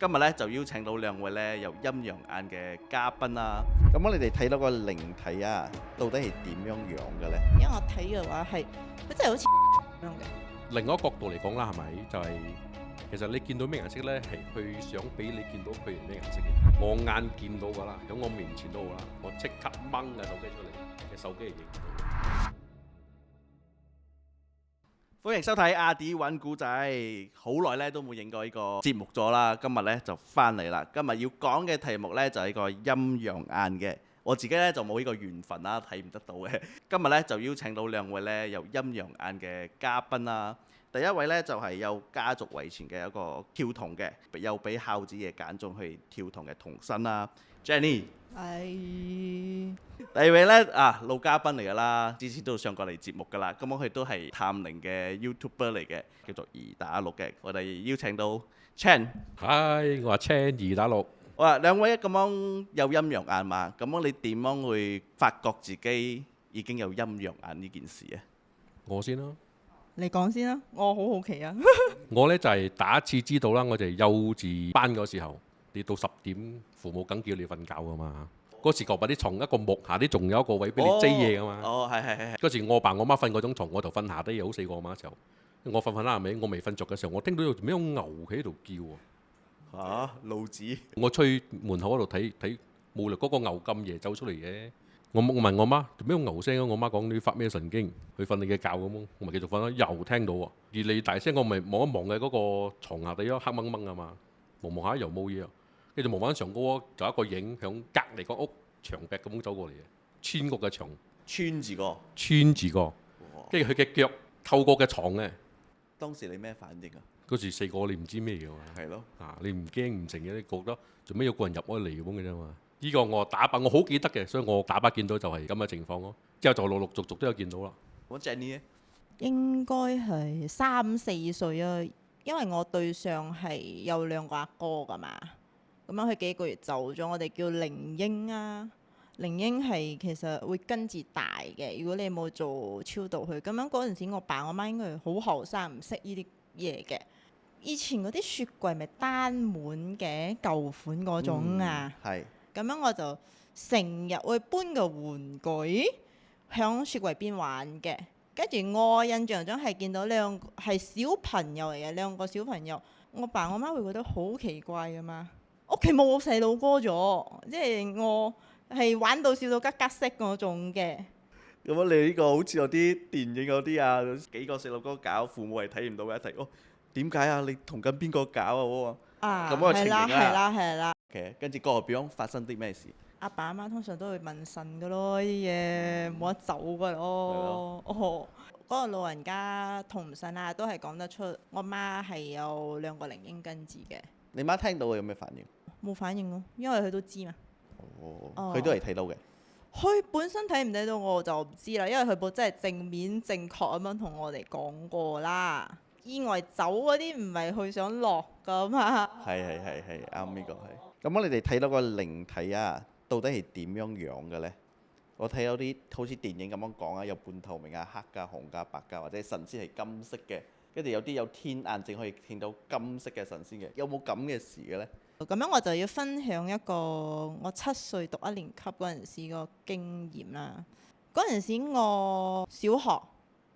今日咧就邀請到兩位咧由陰陽眼嘅嘉賓啦。咁你哋睇到個靈體啊，到底係點樣樣嘅咧？因為我睇嘅話係，佢真係好似咁樣嘅。另外一個角度嚟講啦，係咪就係、其實你見到咩顏色呢？係佢想俾你見到佢係咩顏色嘅。我眼見到㗎啦，喺我面前都好啦，我即刻掹嘅手機出嚟，嘅手機係影唔到嘅。歡迎收睇阿 D 揾古仔，好耐咧都冇影過呢個節目咗啦。今日咧就翻嚟啦。今日要講嘅題目咧就係呢個陰陽眼嘅。我自己咧就冇呢個緣分啦，睇唔得到嘅。今日咧就邀請到兩位咧由陰陽眼嘅嘉賓啦。第一位咧就係有家族遺傳嘅一個跳童嘅，又俾孝子爺揀中去跳童嘅童身啦 ，Jenny。係第二位咧老嘉賓嚟㗎啦，之前都上過嚟節目㗎啦。咁佢都係探靈嘅 YouTuber 嚟嘅，叫做二打六嘅。我哋邀請到 Chan。嗨，我話青二打六。好啦，兩位咁樣有陰陽眼嘛？咁樣你點樣會發覺自己已經有陰陽眼呢件事啊？我先啦，你講先啦，我好好奇啊。我呢就係、第一次知道啦，我就係幼稚班嗰時候，你到10點，父母梗叫你瞓覺㗎嘛。嗰時舊把啲床一個木下啲，仲有一個位俾你遮嘢㗎嘛。係。嗰時我爸我媽瞓嗰種床，我就瞓下低，又好死過我媽嘅時候。我瞓啦，係咪？我未瞓着嘅時候，我聽到有咩牛喺度叫喎。老子。我出去門口嗰度睇，冇理由嗰個牛咁夜走出嚟嘅。我問我媽做咩牛聲啊？我媽講你發咩神經？去瞓你嘅覺咁，我咪繼續瞓啦。又聽到喎，而你大聲，我咪望一望嘅嗰個牀下底咯，黑掹掹啊嘛，望望下又冇嘢啊。跟住望翻上高就一個影響隔離個屋牆壁咁走過嚟嘅，穿過嘅牆，穿住個，跟住佢嘅腳透過嘅床咧。當時你咩反應啊？嗰時細個你唔知咩嘅喎，係咯，你唔驚唔成嘅，你覺得做咩有個人入開嚟咁嘅啫嘛？呢個我打靶我好記得嘅，所以我打靶見到就係咁嘅情況咯。之後就陸陸續續都有見到啦。咁 Jenny 咧？應該係3、4歲啊，因為我對象係有2個阿哥㗎嘛。咁樣佢幾個月走咗，我哋叫靈嬰啊。靈嬰係其實會跟住大嘅，如果你冇做超度佢。咁樣嗰陣時，我爸我媽應該係好後生，唔識呢啲嘢嘅。以前嗰啲雪櫃咪單門嘅舊款嗰種啊。係。咁樣我就成日會搬個玩具響雪櫃邊玩嘅。跟住我印象中係見到係小朋友嚟嘅，2個小朋友。我爸我媽會覺得好奇怪㗎嘛。屋企冇細路哥咗，即係我係玩到笑到吉吉色嗰種嘅。咁你呢個好似有啲電影嗰啲啊，幾個細路哥搞，父母係睇唔到嘅一齊。點解啊？你同緊邊個搞啊？咁個情形啊。係啦。Okay，跟住個表發生啲咩事？阿爸阿媽通常都會問神㗎咯，呢啲嘢冇得走㗎咯。嗰個老人家同唔信啊，都係講得出。我媽係有2個靈嬰跟住嘅。你媽聽到有咩反應？冇反應咯，因為佢都知嘛。佢都係睇到嘅。佢本身睇唔睇到我就唔知啦，因為佢冇真係正面正確咁樣同我哋講過啦。意外走嗰啲唔係佢想落㗎嘛。係啱呢個係。咁你哋睇到個靈體啊，到底係點樣樣嘅咧？我睇到啲好似電影咁樣講啊，有半透明啊、黑㗎、紅㗎、白㗎，或者神仙係金色嘅，跟住有啲有天眼淨可以見到金色嘅神仙嘅，有冇咁嘅事嘅咧？咁樣我就要分享一個我7歲讀1年級嗰陣時個經驗啦。嗰陣時我小學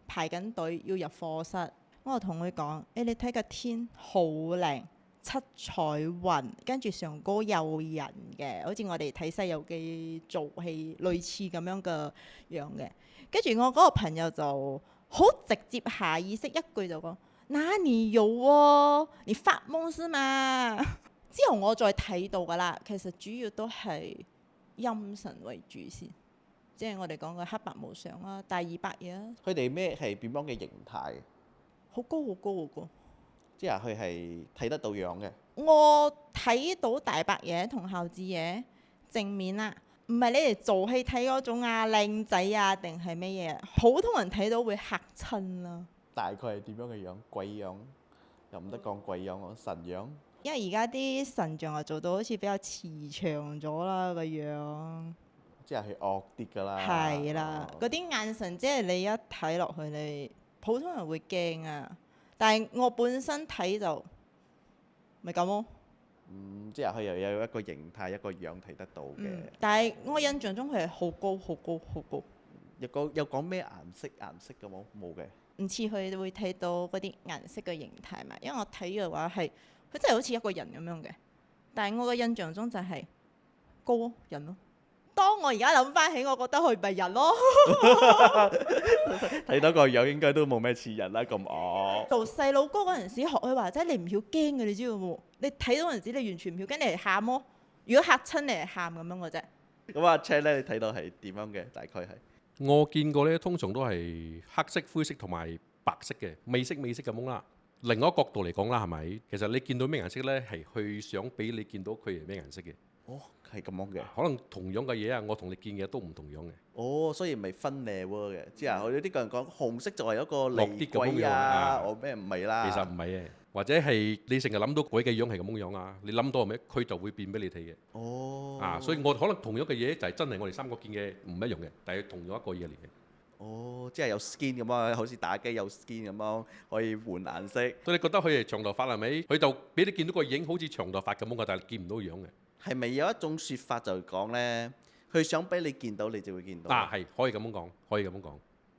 排緊隊要入課室，我同佢講：你睇個天好靚，七彩雲，跟住上高有人嘅，好似我哋睇《西遊記》做戲類似咁樣嘅樣嘅。跟住我嗰個朋友就好直接下意識一句就講：哪裡有喎？你發夢是嘛？之後我再睇到㗎啦，其實主要都係陰神為主先，即係我哋講嘅黑白無常啦，大耳白嘢啊。佢哋咩係點樣嘅形態？好高好高好高。即係佢係睇得到樣嘅。我睇到大白嘢同孝子爺正面啦，唔係你哋做戲睇嗰種啊靚仔啊定係咩嘢？普通人睇到會嚇親啦。大概係點樣嘅樣？鬼樣又唔得講鬼樣喎，神樣。因為而家啲神像又做到好似比較慈祥咗啦個樣，即係佢惡啲㗎啦。係啦，嗰啲眼神即係你一睇落去，你普通人會驚啊。但係我本身睇就咪咁咯。即係佢又有一個形態一個樣睇得到嘅。但係我印象中佢係好高好高好高，有講咩顏色嘅冇嘅。唔似佢會睇到嗰啲顏色嘅形態嘛。因為我睇嘅話係佢真係好似一個人咁樣嘅，但係我嘅印象中就係高咯人咯。當我而家諗翻起，我覺得佢唔係人咯。睇到個樣應該都冇咩似人啦，咁惡。做細佬哥嗰陣時學佢話齋，你唔曉驚嘅，你知道冇？你睇到嗰陣時，你完全唔曉驚，你係喊咯。如果嚇親你係喊咁樣嘅啫。咁阿 Chan 咧，你睇到係點樣嘅？大概係我見過呢，通常都係黑色、灰色同埋白色嘅，美色咁樣啦。另外一個角度嚟講啦，係咪？其實你見到咩顏色呢？係去想俾你見到佢係咩顏色嘅。哦，係咁樣嘅。可能同樣嘅嘢啊，我同你見嘅都唔同樣嘅。哦，所以唔係分 level 嘅，即係有啲個人講紅色就係一個落啲厲咁樣鬼啊，啊我咩唔係啦。其實唔係嘅，或者係你成日諗到鬼嘅樣係咁樣啊，你諗到係咪？佢就會變俾你睇嘅。哦。所以我可能同樣嘅嘢就係真係我哋三個見嘅唔一樣嘅，但係同樣一個嘢嚟嘅。哦，即係有 skin 咁啊，好似打機有 skin 咁樣可以換顏色。所以你覺得佢係長頭髮係咪？佢就俾你見到個影好似長頭髮咁樣嘅，但係見唔到樣嘅。係咪有一種説法就講呢？佢想俾你見到，你就會見到。係可以咁樣講，可以咁樣講。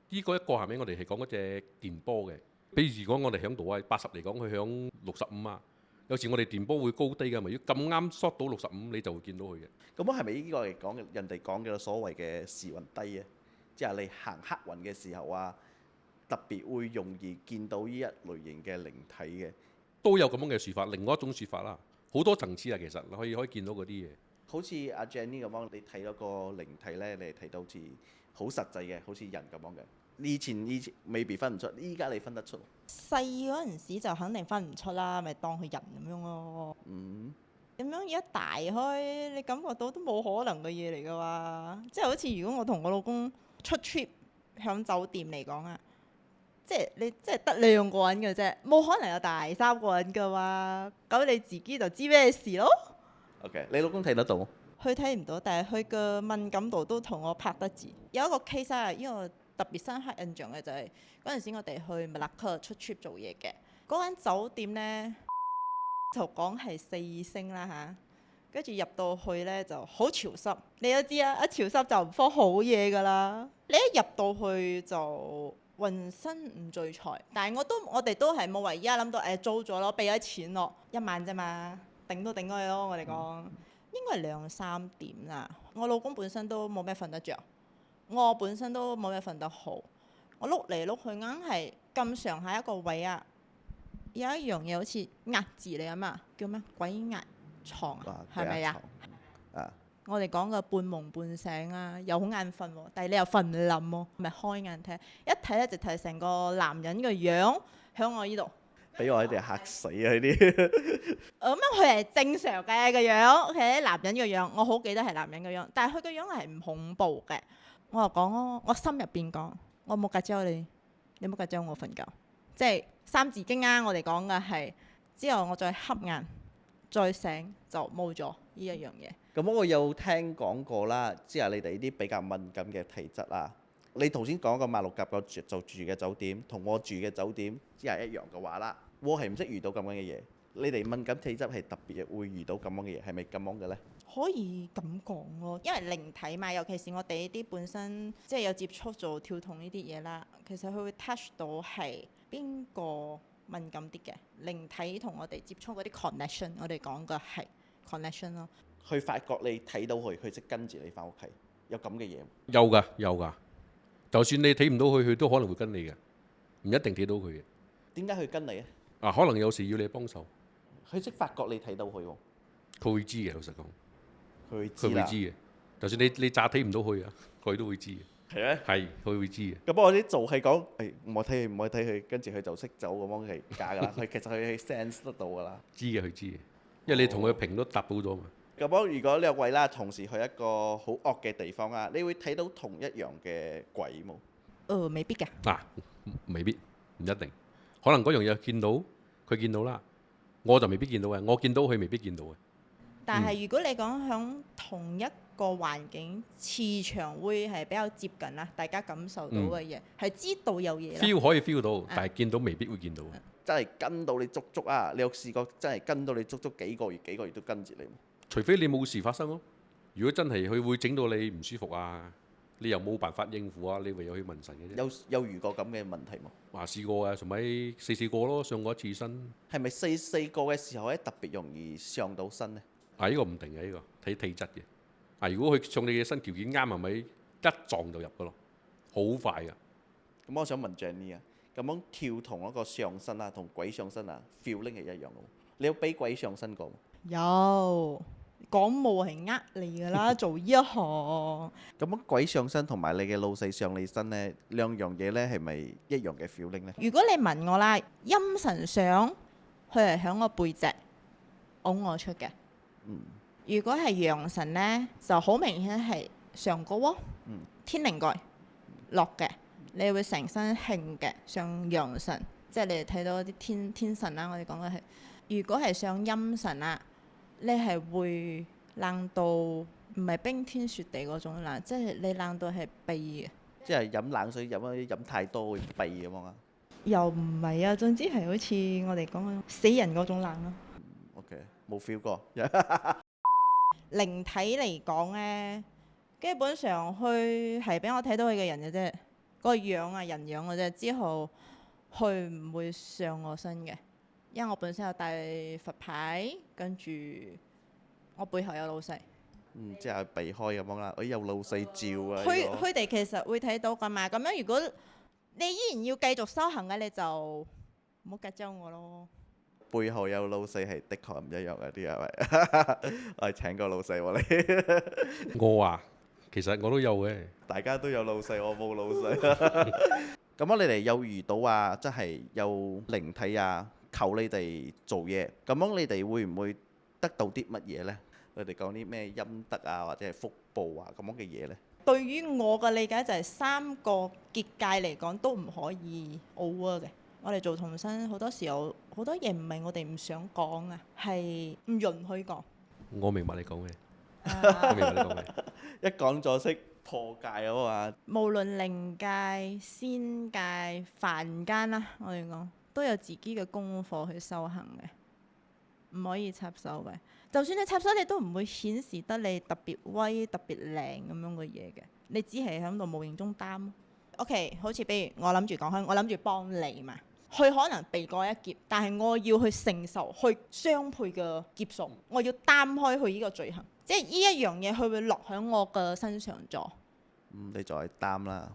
呢個一個係咪我哋係講嗰隻電波嘅？比如如果我哋響度啊，80嚟講，佢響65啊。有時我哋電波會高低㗎嘛，如果咁啱 shot 到65，你就會見到佢嘅。咁係咪呢個係講人哋講嘅所謂嘅時運低啊？即係你行黑雲嘅時候啊，特別會容易見到呢一類型嘅靈體嘅。都有咁樣嘅説法，另外一種説法啦，好多層次啊，其實你可以見到嗰啲嘢。好似阿 Jenny 咁樣，你睇到個靈體呢，你係睇到好似好實際嘅，好似人咁樣嘅。以前未必分唔出，依家你分得出。細嗰陣時就肯定分唔出啦，咪當佢人咁樣咯。咁樣而家大開，你感覺到都冇可能嘅嘢嚟㗎嘛。即係好似如果我同我老公出 trip 響酒店嚟講啊，即係你即係得2個人嘅啫，冇可能有第3個人㗎嘛。咁你自己就知咩事咯。OK，你老公睇得到？佢睇唔到，但係佢嘅敏感度都同我拍得住。有一個 case 啊，呢個特別深刻印象嘅就係嗰陣時我哋去麥拉克出 trip 做嘢嘅，嗰間酒店呢，就講係4星啦嚇，跟住入到去呢就好潮濕，你都知啊，一潮濕就唔科好嘢㗎啦。你一入到去就渾身唔聚財，但係我哋都係冇話而家諗到租咗咯，俾咗錢咯，1晚啫嘛，頂都頂咗去咯。我哋講應該係2、3點啦。我老公本身都冇咩瞓得着，我本身都冇咩瞓得好。我碌嚟碌去硬係咁上下一個位啊，有一樣嘢好似壓字嚟啊嘛，叫咩鬼壓床啊，係咪啊？我哋講嘅半夢半醒啊，又好眼瞓喎，但係你又瞓唔冧喎，咪開眼睇，一睇咧直頭係成個男人嘅樣喺我呢度。俾我喺度嚇死啊！呢啲咁樣佢係正常嘅個樣，OK， 男人嘅樣，我好記得係男人嘅樣，但係佢個樣係唔恐怖嘅。我就講咯，我心入邊講，我冇隔招你，你冇隔招我瞓覺，即係三字經啊！我哋講嘅係之後我再瞌眼再醒就冇咗呢一樣嘢。咁我有聽講過啦，即係你哋呢啲比較敏感嘅體質啊。你頭先講個馬六甲個就住嘅酒店，同我住嘅酒店只係一樣嘅話啦，我係唔識遇到咁樣嘅嘢。你哋敏感體質係特別會遇到咁樣嘅嘢，係咪咁樣嘅呢？可以咁講咯，因為靈體嘛，尤其是我哋呢啲本身即係有接觸做跳筒呢啲嘢啦，其實佢會 touch 到係邊個敏感啲嘅靈體同我哋接觸嗰啲 connection， 我哋講嘅係 connection 咯。佢發覺你睇到佢識跟住你翻屋企，有咁嘅嘢？有㗎。就算你睇唔到佢，佢都可能會跟你嘅，唔一定睇到佢嘅。點解佢跟你啊？可能有時要你幫手。佢識發覺你睇到佢喎。佢會知嘅，老實講。佢會知嘅。就算你詐睇唔到佢啊，佢都會知嘅。係咩？係，佢會知嘅。咁我啲做係講，唔好睇佢，唔好睇佢，跟住佢就識走咁樣係假㗎啦。佢其實佢係 sense 得到㗎啦。知嘅，佢知嘅，因為你同佢評都答到咗嘛。咁如果兩位啦，同時去一個好惡嘅地方啊，你會睇到同一樣嘅鬼冇？未必㗎。未必，唔一定。可能嗰樣嘢見到，佢見到啦，我就未必見到嘅。我見到佢未必見到嘅。但係如果你講響同一個環境，磁場會係比較接近啦，大家感受到嘅嘢係知道有嘢啦。feel 可以 feel 到，但係見到未必會見到。真係跟到你足足啊？你有試過真係跟到你足足幾個月都跟住你？除非你冇事發生咯。如果真係佢會整到你唔舒服啊，你又冇辦法應付啊，你唯有去問神嘅啫。有遇過咁嘅問題冇？話試過啊，同埋四個咯，上過一次身。係咪四個嘅時候咧特別容易上到身呢？啊，呢個唔定嘅，呢個睇體質嘅。啊，如果佢上你嘅身條件啱，係咪一撞就入噶咯？好快噶。咁我想問 Jenny 啊，咁樣跳同嗰個上身啊，同鬼上身啊 feeling 係一樣咯？你有俾鬼上身過？有講冇係你㗎啦，做呢一行。咁樣鬼上身同埋你嘅老細上你身呢，兩樣嘢呢係咪一樣嘅 feeling 呢？如果你問我啦，陰神上佢係響我背脊拱我出嘅。如果係陽神呢，就好明顯係上高喎，天靈蓋落嘅，你會成身興嘅上陽神，即係你哋睇到啲天神啦。我哋講嘅係，如果係上陰神啊，你係會冷到唔係冰天雪地嗰種冷，即係你冷到係痹嘅。即係飲冷水飲太多會痹咁樣啊又唔係啊，總之係好似我哋講嘅死人嗰種冷咯。？OK，冇 feel 過。靈體嚟講呢，基本上佢係俾我睇到佢嘅人嘅啫，個樣啊人樣嘅啫。之後佢唔會上我身嘅，因為我本身有帶佛牌，跟住我背後有老細。即係避開咁樣啦。有老細照啊！佢哋其實會睇到㗎嘛。咁樣如果你依然要繼續修行嘅，你就唔好夾周我咯。背後有老細係的確唔一樣嘅啲係咪？我係請個老細喎你。我啊，其實我都有嘅。大家都有老細，我冇老細。咁樣你哋有遇到啊，即係有靈體啊，求你哋做嘢。咁樣你哋會唔會得到啲乜嘢呢？佢哋講啲咩陰德啊，或者係福報啊咁樣嘅嘢呢？對於我嘅理解就係3個結界嚟講都唔可以 over 嘅。我哋做童身好多時候好多嘢唔係我哋唔想講啊，係唔允許講。我明白你講咩，我明白你講咩。一講咗識破戒啊嘛。無論靈界、仙界、凡間啦，我哋講都有自己嘅功課去修行嘅，唔可以插手嘅。就算你插手，你都唔會顯示得你特別威、特別靚咁樣嘅嘢嘅，你只係喺度無形中擔。OK， 好似比如我諗住講開，我諗住幫你嘛。佢可能避過一劫，但係我要去承受去雙倍嘅劫數，我要擔開佢呢個罪行，即係呢一樣嘢，佢會落喺我嘅身上咗。你就係擔啦。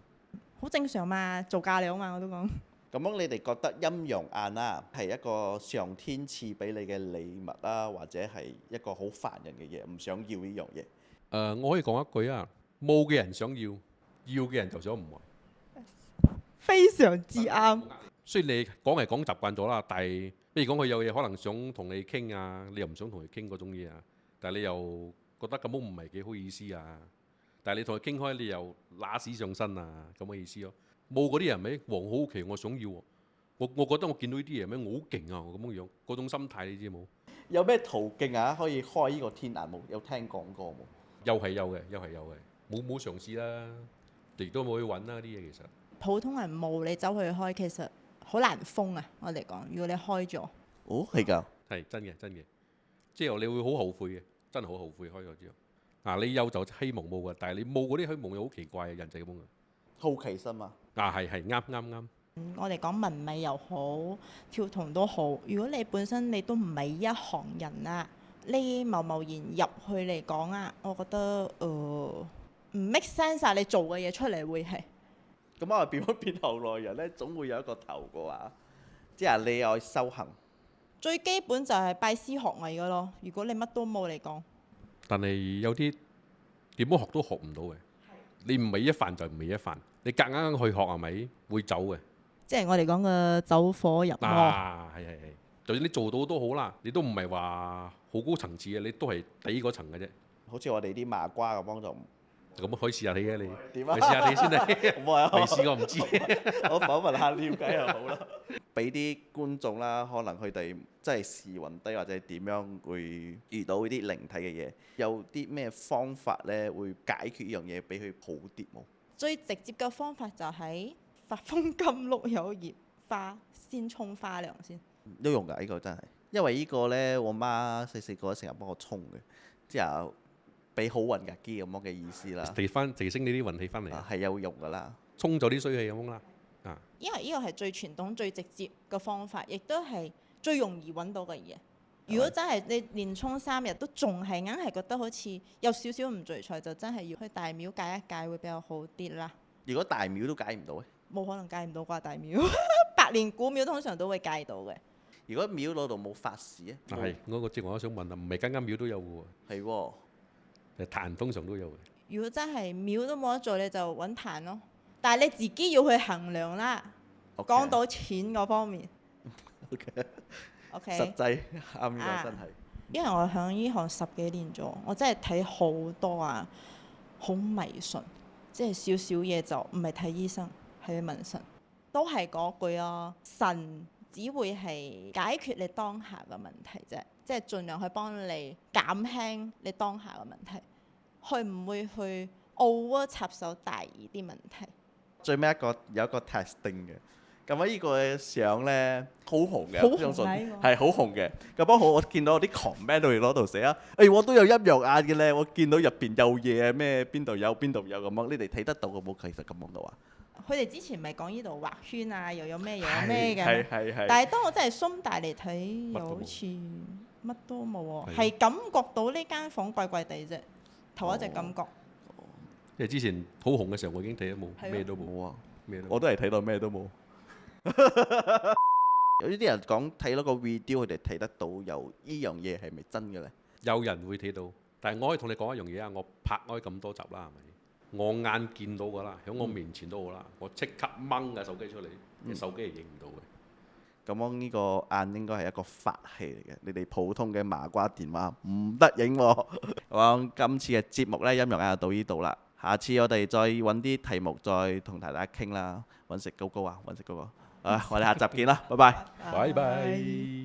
好正常嘛，做嫁娘嘛，我都講。咁樣你哋覺得陰陽眼啊係一個上天賜俾你嘅禮物啊，或者係一個好煩人嘅嘢，唔想要呢樣嘢？我可以講一句啊，冇嘅人想要，要嘅人就想唔要。非常之啱。雖然你講係講習慣咗啦，但係譬如講佢有嘢可能想同你傾啊，你又唔想同佢傾嗰種嘢啊，但係你又覺得咁樣唔係幾好意思啊，但係你同佢傾開，你又揦屎上身啊，咁嘅意思咯。冇嗰啲人咪黃好奇，我想要喎。我覺得我見到呢啲嘢咩，我好勁啊，我咁樣樣嗰種心態你知冇？有咩途徑啊可以開呢個天眼冇？有聽講過冇？又係有嘅，冇嘗試啦，亦都冇去揾啦啲嘢其實。普通人冇你走去開，其實好難封啊！我哋講，如果你開咗，哦，係㗎。係真嘅，之後你會好後悔嘅，真係好後悔開咗之後。嗱，你有就希望冇嘅，但係你冇嗰啲希望又好奇怪嘅人就係咁嘅。好奇心啊！係啱。我哋講文藝又好，跳童都好。如果你本身你都唔係一行人啊，你貿貿然入去嚟講啊，我覺得唔 make sense 啊！你做嘅嘢出嚟會係。咁我變後來人呢，總會有一個頭嘅話，即係你愛修行。最基本就係拜師學藝嘅咯。如果你乜都冇嚟講，但係有啲點樣學都學唔到嘅。你唔係一飯就唔係一飯，你夾硬去學係咪會走嘅？即係我哋講嘅走火入魔。係，就算你做到都好啦，你都唔係話好高層次嘅，你都係底嗰層嘅啫。好似我哋啲麻瓜咁樣就咁可以試下你嘅你，點啊？你試下你先啦，未試過唔知。我訪問下了解又好啦，俾啲觀眾啦，可能佢哋即係時運低或者點樣會遇到呢啲靈體嘅嘢，有啲咩方法咧會解決呢樣嘢，俾佢好啲冇？最直接嘅方法就係發風金鹿有業，花，先沖花涼先。都用㗎呢個真係，因為呢個呢，我媽細個成日幫我沖嘅，之後俾好運㗎機咁樣嘅意思啦。提升呢啲運氣翻嚟，係有用㗎啦。沖咗啲衰氣咁樣啦。因為呢個係最傳統、最直接嘅方法，亦都係最容易揾到嘅嘢。如果真係你連沖3日都仲係硬係覺得好似有少少唔聚財，就真係要去大廟解一解會比較好啲啦。如果大廟都解唔到咧？冇可能戒唔到啩大廟，百年古廟通常都會戒到嘅。如果廟嗰度冇法事咧？係嗰個節我都想問啊，唔係間廟都有嘅喎。係喎，壇通常都有嘅。如果真係廟都冇得做，你就揾壇咯。但係你自己要去衡量啦。講到錢嗰方面 OK， 實際啱呢個真係。因為我喺呢行10幾年咗，我真係睇好多啊，好迷信，即係少少嘢就唔係睇醫生，係去問神。都係嗰句啊，神只會係解決你當下嘅問題啫，即係盡量去幫你減輕你當下嘅問題，佢唔會去插手大意啲問題。最尾有一個 testing 嘅，咁啊呢個相咧好紅嘅，好相信紅係好紅嘅。咁幫好我見到啲 comment 度攞度寫啊，我都有陰陽眼嘅咧，我見到入邊有嘢咩邊度有咁樣，你哋睇得到嘅冇？其實咁樣嘅話，佢哋之前咪講呢度畫圈啊，又有咩又有咩嘅，係。但係當我真係鬆大嚟睇，又好似乜都冇喎，係感覺到呢間房怪怪地啫，頭一隻感覺。因為之前好紅嘅時候，我已經睇咗冇，咩都冇啊，咩都冇。我都係睇到咩都冇。有啲人講睇到個 video，佢哋睇得到有呢樣嘢係咪真嘅咧？有人會睇到，但係我可以同你講一樣嘢啊！我拍開咁多集啦，係咪？我眼見到㗎啦，喺我面前都好啦，我即刻掹架手機出嚟，隻手機係影唔到嘅。咁樣呢個眼應該係一個法器嚟嘅，你哋普通嘅麻瓜電話唔得影喎。咁今次嘅節目呢，陰陽眼就到呢度啦。下次我哋再揾啲題目再同大家傾啦。揾食高高啊，揾食高高。我哋下集見啦，拜拜。拜拜。